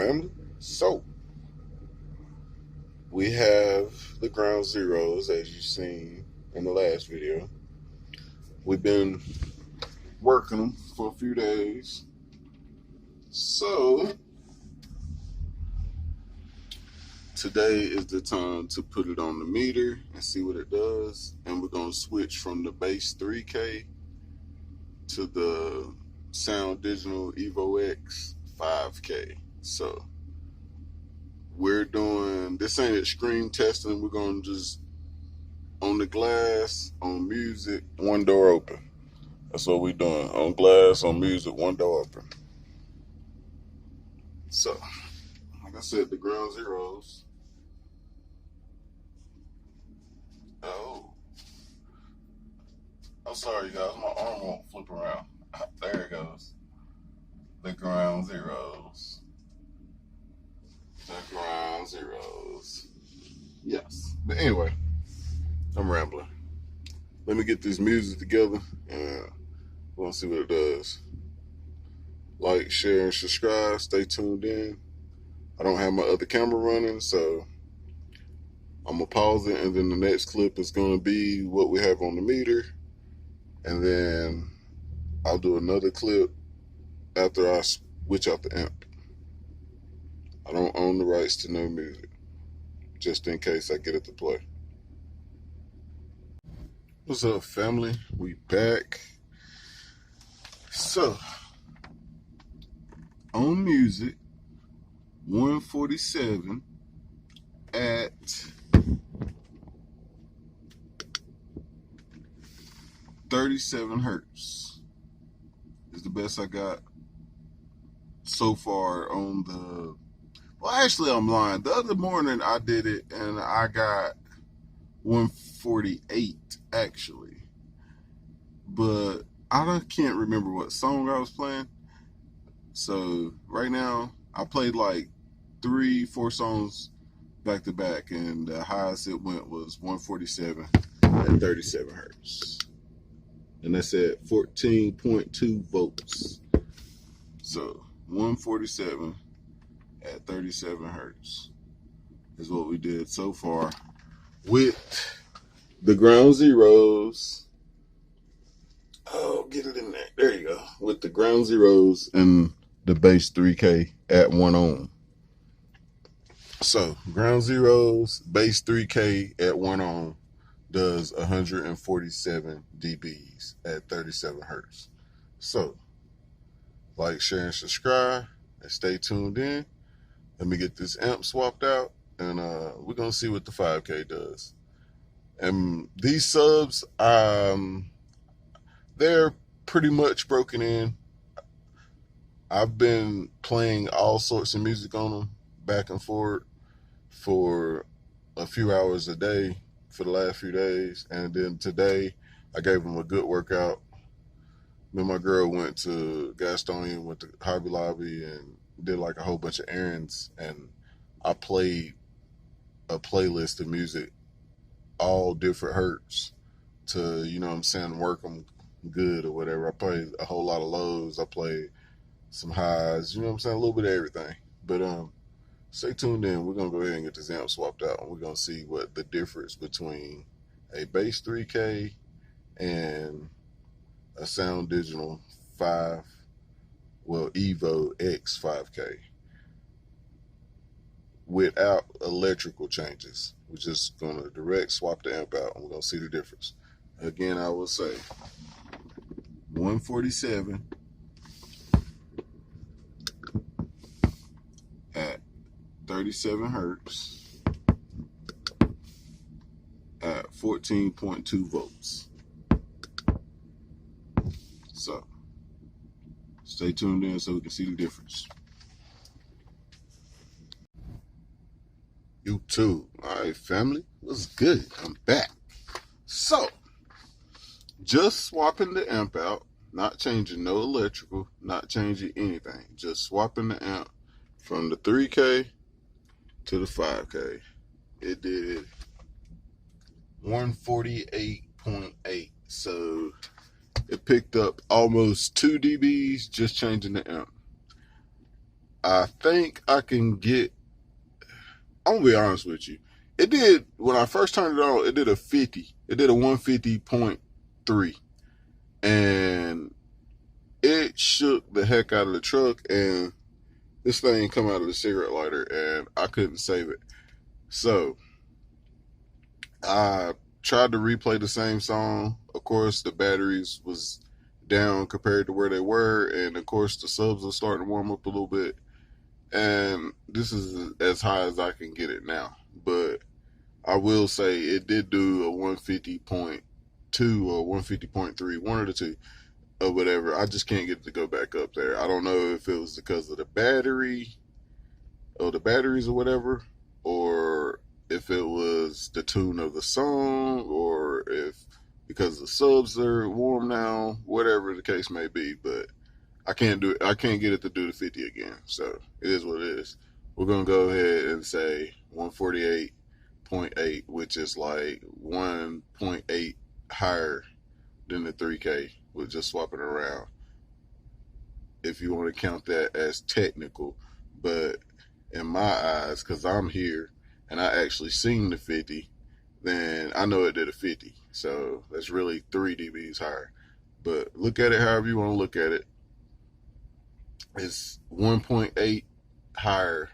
family. So we have the ground zeros, as you've seen in the last video. We've been working them for a few days. So today is the time to put it on the meter and see what it does. And we're going to switch from the base 3K to the Sound Digital evox 5K. So we're doing, this ain't extreme testing. We're going to just, on the glass, on music, one door open. That's what we're doing. On glass, on music, one door open. So, like I said, the ground zeros. Oh, I'm sorry, you guys. My arm won't flip around. There it goes. The ground zeros. The ground zeros. Yes. But anyway, I'm rambling. Let me get this music together and we're going to see what it does. Like, share, and subscribe. Stay tuned in. I don't have my other camera running, so I'm going to pause it, and then the next clip is going to be what we have on the meter. And then I'll do another clip after I switch out the amp. I don't own the rights to no music, just in case I get it to play. What's up, family? We back. So, on music, 147 at 37 hertz is the best I got so far on the, well, actually I'm lying. The other morning I did it and I got 148 actually, but I can't remember what song I was playing. So right now I played like 3-4 songs back to back, and the highest it went was 147 at 37 hertz. And that's at 14.2 volts. So 147 at 37 hertz is what we did so far with the ground zeros. Oh, get it in there. There you go. With the ground zeros and the base 3K at 1 ohm. So ground zeros, base 3K at 1 ohm does 147 dBs at 37 hertz. So like, share, and subscribe, and stay tuned in. Let me get this amp swapped out, and we're gonna see what the 5K does. And these subs, they're pretty much broken in. I've been playing all sorts of music on them, back and forth, for a few hours a day for the last few days. And then today, I gave them a good workout. Me and my girl went to Gastonia, went to Hobby Lobby, and did like a whole bunch of errands. And I played a playlist of music, all different hertz, to, you know what I'm saying, work them good or whatever. I played a whole lot of lows. I played some highs, you know what I'm saying, a little bit of everything. But stay tuned in. We're going to go ahead and get this amp swapped out, and we're going to see what the difference between a base 3K and a Sound Digital Evo X 5K without electrical changes. We're just going to direct swap the amp out, and we're going to see the difference. Again, I will say 147 at 37 hertz at 14.2 volts. So stay tuned in so we can see the difference. YouTube. All right, family. What's good? I'm back. So, just swapping the amp out, not changing no electrical, not changing anything. Just swapping the amp from the 3K to the 5K. It did 148.8. So it picked up almost 2 dBs just changing the amp. I think I can get, I'm gonna be honest with you. It did, when I first turned it on, it did a 50. It did a 150.3. And it shook the heck out of the truck, and this thing come out of the cigarette lighter, and I couldn't save it. So I tried to replay the same song. Of course, the batteries was down compared to where they were, and of course the subs are starting to warm up a little bit. And this is as high as I can get it now. But I will say it did do a 150.2 or 150.3, one of the two, or whatever. I just can't get it to go back up there. I don't know if it was because of the battery or the batteries or whatever, or if it was the tune of the song, or if because the subs are warm now, whatever the case may be. But I can't do it. I can't get it to do the 50 again. So it is what it is. We're gonna go ahead and say 148.8, which is like 1.8 higher than the 3K. We're just swapping around, if you want to count that as technical. But in my eyes, because I'm here and I actually seen the 50, then I know it did a 50. So that's really 3 dBs higher. But look at it however you want to look at it. It's 1.8 higher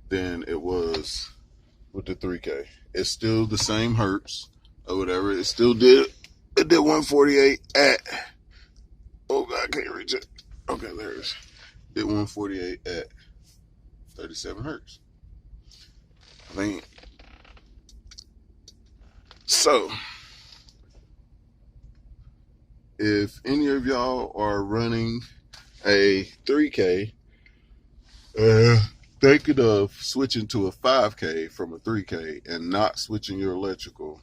than it was with the 3K. It's still the same hertz or whatever. It did 148 at, oh God, I can't reach it. Okay, there it is. Did 148 at 37 hertz. I think. So, if any of y'all are running a 3K, thinking of switching to a 5K from a 3K and not switching your electrical,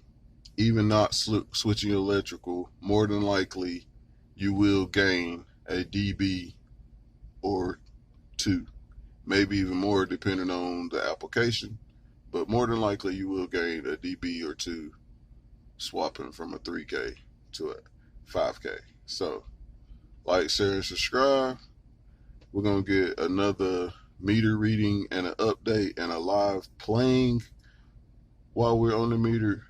even not switching your electrical, more than likely you will gain a dB or 2, maybe even more depending on the application, but more than likely you will gain a dB or 2 swapping from a 3K to a 5K. So, like, share, and subscribe. We're going to get another meter reading and an update and a live playing while we're on the meter.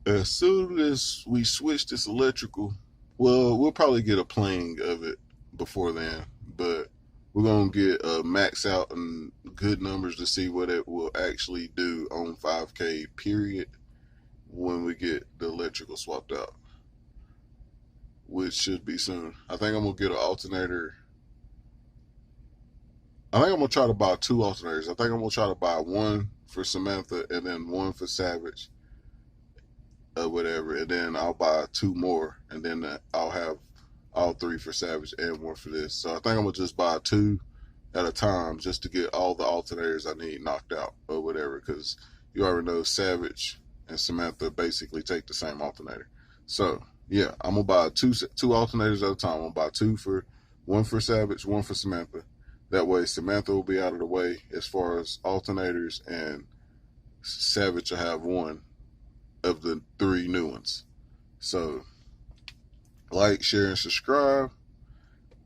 As soon as we switch this electrical, well, we'll probably get a playing of it before then, but we're going to get a max out and good numbers to see what it will actually do on 5K period when we get the electrical swapped out, which should be soon. I think I'm going to get an alternator. I think I'm going to try to buy 2 alternators. I think I'm going to try to buy one for Samantha and then one for Savage, or whatever, and then I'll buy 2 more, and then I'll have all 3 for Savage and 1 for this. So I think I'm going to just buy 2 at a time just to get all the alternators I need knocked out or whatever, because you already know Savage and Samantha basically take the same alternator. So yeah, I'm going to buy two alternators at a time. I'm going to buy 1 for Savage, 1 for Samantha. That way Samantha will be out of the way as far as alternators, and Savage will have 1 of the 3 new ones. So like, share, and subscribe,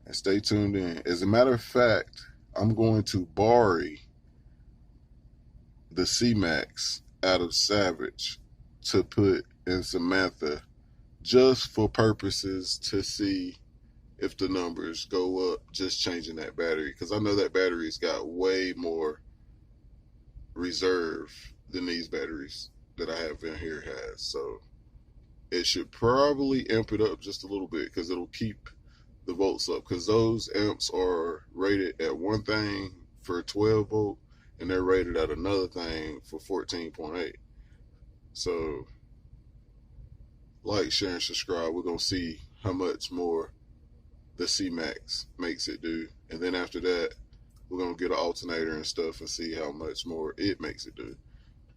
and stay tuned in. As a matter of fact, I'm going to borrow the C-Max out of Savage to put in Samantha just for purposes to see if the numbers go up, just changing that battery, because I know that battery's got way more reserve than these batteries that I have in here has. So it should probably amp it up just a little bit, because it'll keep the volts up, because those amps are rated at one thing for 12 volt and they're rated at another thing for 14.8. So like, share, and subscribe. We're going to see how much more the C-Max makes it do, and then after that we're going to get an alternator and stuff and see how much more it makes it do.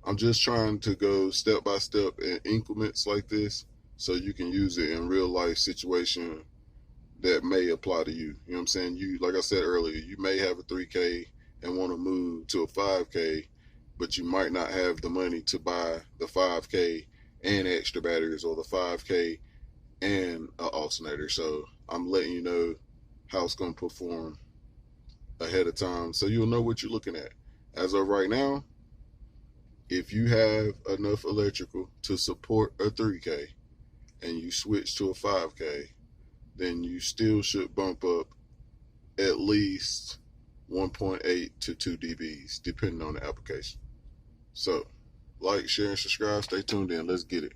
I'm just trying to go step by step in increments like this, so you can use it in real life situation that may apply to you. You know what I'm saying? You, like I said earlier, you may have a 3K and want to move to a 5K, but you might not have the money to buy the 5K and extra batteries, or the 5K and an alternator. So I'm letting you know how it's going to perform ahead of time so you'll know what you're looking at. As of right now, if you have enough electrical to support a 3K and you switch to a 5K, then you still should bump up at least 1.8 to 2 dBs, depending on the application. So, like, share, and subscribe. Stay tuned in. Let's get it.